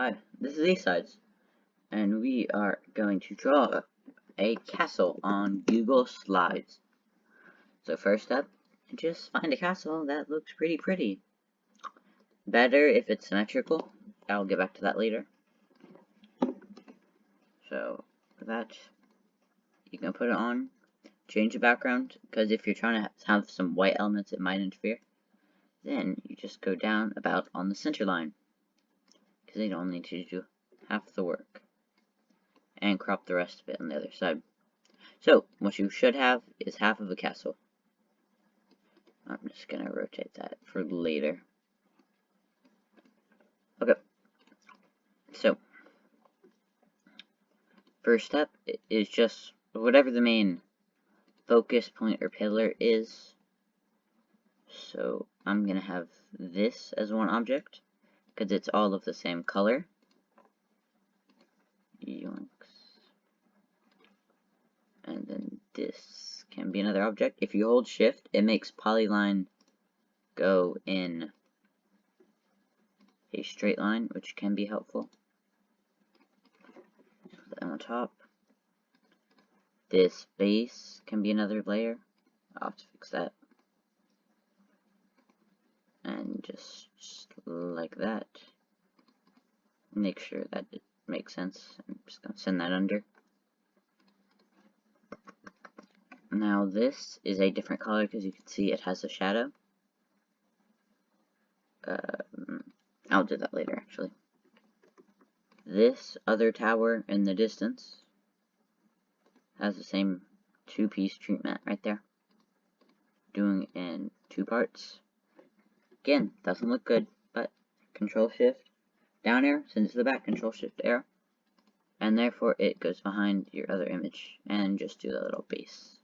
Hi, this is Eastsides, and we are going to draw a castle on Google Slides. So first up, just find a castle that looks pretty. Better if it's symmetrical. I'll get back to that later. So that, you can put it on, change the background, because if you're trying to have some white elements it might interfere. Then you just go down about on the center line, because they don't need to do half the work. And crop the rest of it on the other side. So, what you should have is half of a castle. I'm just going to rotate that for later. Okay. So, first step is just whatever the main focus point or pillar is. So, I'm going to have this as one object, because it's all of the same color. Yoinks. And then this can be another object. If you hold shift, it makes polyline go in a straight line, which can be helpful. Put that on top. This base can be another layer. I'll have to fix that. And just like that. Make sure that it makes sense. I'm just going to send that under. Now this is a different color because you can see it has a shadow. I'll do that later actually. This other tower in the distance has the same two-piece treatment right there. Doing in two parts. Again, doesn't look good, but Control Shift down arrow sends it to the back, Control Shift arrow, and therefore it goes behind your other image, and just do the little base.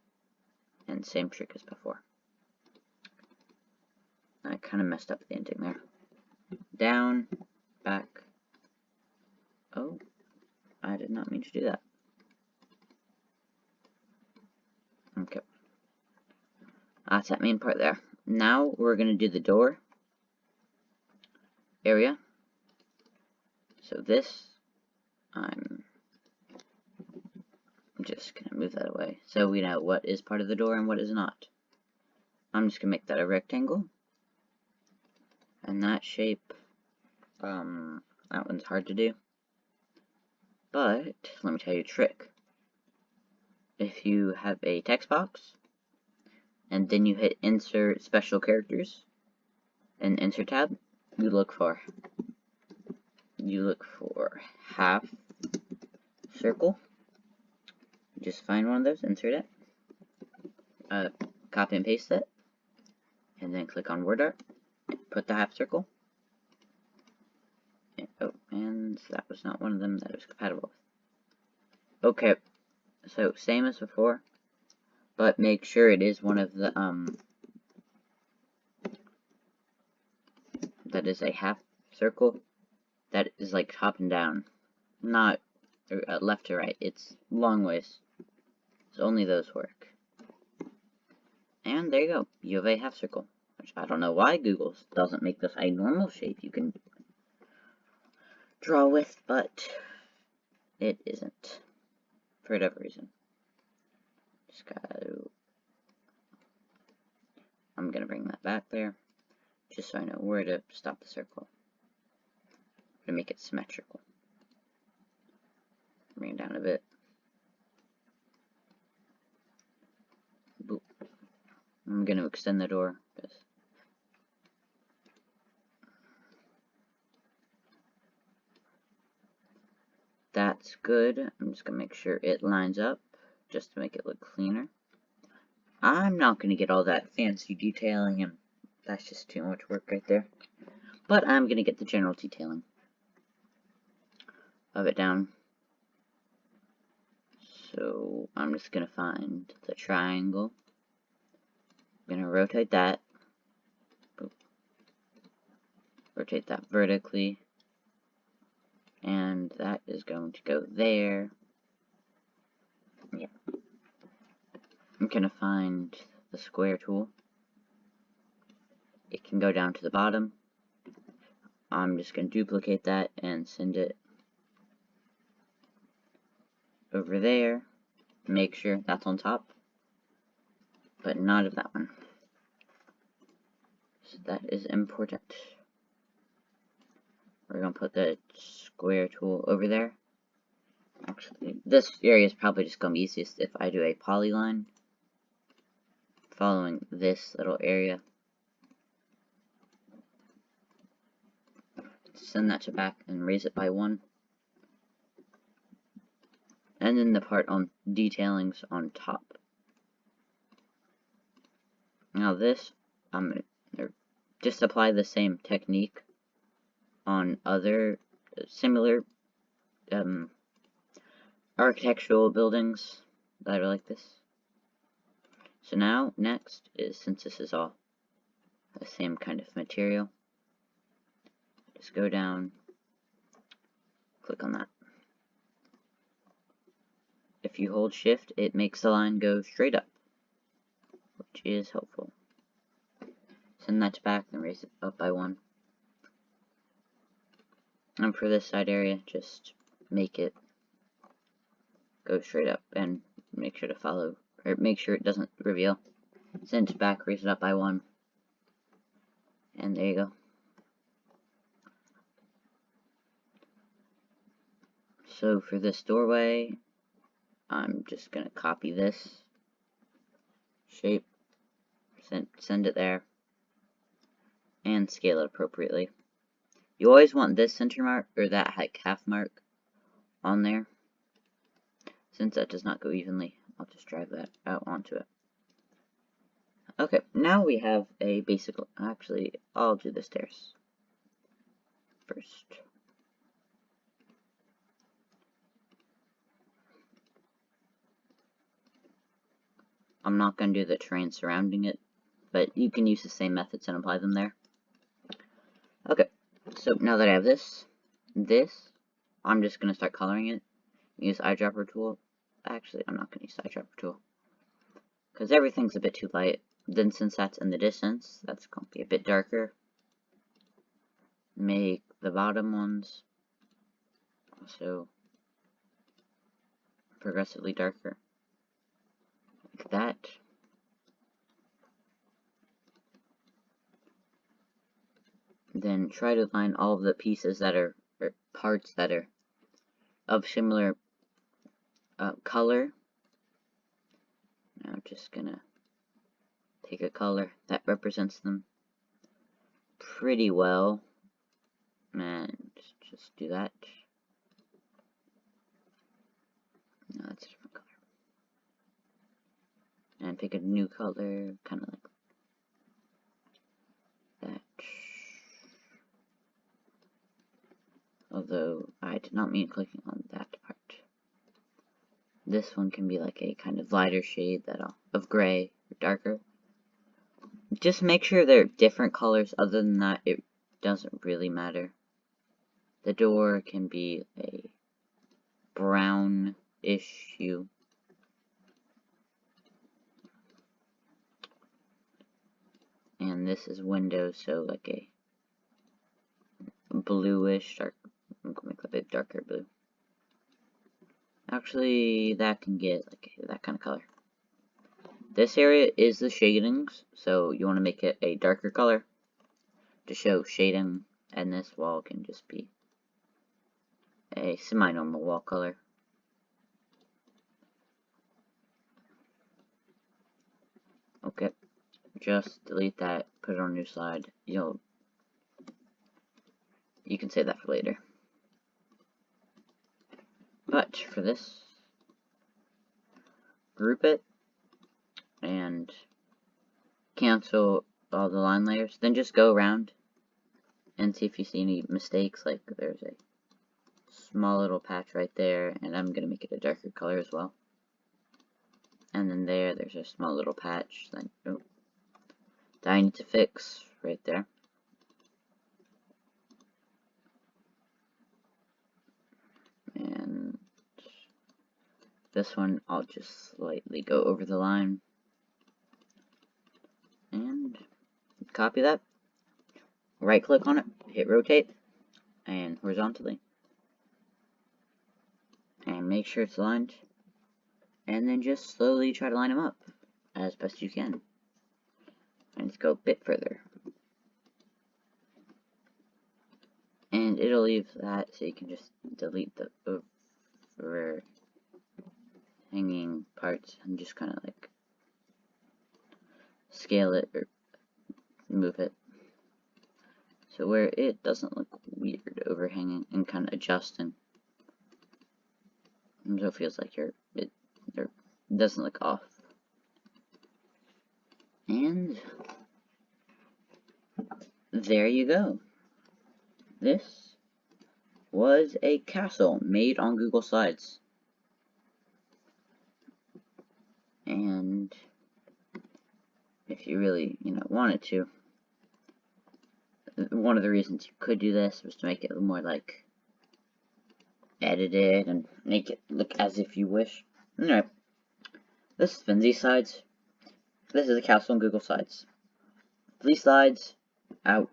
And same trick as before. I kind of messed up the ending there. Down, back. Oh, I did not mean to do that. Okay. That's that main part there. Now we're going to do the door area. So this, I'm just going to move that away so we know what is part of the door and what is not. I'm just going to make that a rectangle. And that shape, that one's hard to do. But, let me tell you a trick. If you have a text box, and then you hit Insert Special Characters, and Insert tab, you look for half circle. Just find one of those, insert it, copy and paste it, and then click on Word Art, put the half circle. And that was not one of them that it was compatible with. Okay, so same as before, but make sure it is one of the, that is a half circle that is like top and down, not left to right. It's long ways, so only those work. And there you go, you have a half circle, which I don't know why Google doesn't make this a normal shape you can draw with, but it isn't, for whatever reason. Just gotta, I'm gonna bring that back there, just so I know where to stop the circle. I'm gonna make it symmetrical. Bring it down a bit. Boop. I'm gonna extend the door. That's good. I'm just gonna make sure it lines up, just to make it look cleaner. I'm not gonna get all that fancy detailing, and that's just too much work right there. But I'm gonna get the general detailing of it down. So I'm just gonna find the triangle. I'm gonna rotate that. Boop. Rotate that vertically. And that is going to go there. Yeah. I'm gonna find the square tool. It can go down to the bottom. I'm just going to duplicate that and send it over there. Make sure that's on top, but not of that one. So that is important. We're going to put the square tool over there. Actually, this area is probably just going to be easiest if I do a polyline following this little area. Send that to back and raise it by 1. And then the part on detailings on top. Now this, just apply the same technique on other similar architectural buildings that are like this. So now, next is, since this is all the same kind of material, just go down, click on that. If you hold shift, it makes the line go straight up, which is helpful. Send that to back and raise it up by 1. And for this side area, just make it go straight up and make sure to follow, or make sure it doesn't reveal. Send it back, raise it up by 1. And there you go. So for this doorway, I'm just going to copy this shape, send it there, and scale it appropriately. You always want this center mark, or that like half mark, on there. Since that does not go evenly, I'll just drag that out onto it. Okay, now we have a basic, actually, I'll do the stairs first. I'm not going to do the terrain surrounding it, but you can use the same methods and apply them there. Okay, so now that I have this, I'm just going to start coloring it. Use eyedropper tool. Actually, I'm not going to use eyedropper tool, because everything's a bit too light. Then since that's in the distance, that's going to be a bit darker. Make the bottom ones also progressively darker. Like that. Then try to line all of the pieces that are, or parts that are of similar color. Now I'm just gonna take a color that represents them pretty well, and just do that. No, that's a different color. And pick a new color, kind of like that. Although I did not mean clicking on that part. This one can be like a kind of lighter shade of gray or darker. Just make sure they're different colors. Other than that, it doesn't really matter. The door can be a brownish hue. And this is windows, so like a bluish, dark. I'm gonna make a bit darker blue. Actually, that can get like that kind of color. This area is the shadings, so you want to make it a darker color to show shading, and this wall can just be a semi-normal wall color. Okay, just delete that, put it on a new slide. You can save that for later. But for this, group it and cancel all the line layers. Then just go around and see if you see any mistakes. Like there's a small little patch right there, and I'm gonna make it a darker color as well. And then there's a small little patch that I need to fix right there. And this one, I'll just slightly go over the line and copy that. Right click on it, hit rotate and horizontally. And make sure it's aligned. And then just slowly try to line them up as best you can. And let's go a bit further. And it'll leave that so you can just delete the overhanging parts and just kind of like scale it or move it so where it doesn't look weird overhanging and kind of adjusting. So it feels like it doesn't look off. And there you go. This was a castle made on Google Slides. And if you really, wanted to, one of the reasons you could do this was to make it more like edited and make it look as if you wish. Alright, this has been Z-Slides. This is a castle on Google Slides. Z-Slides, out.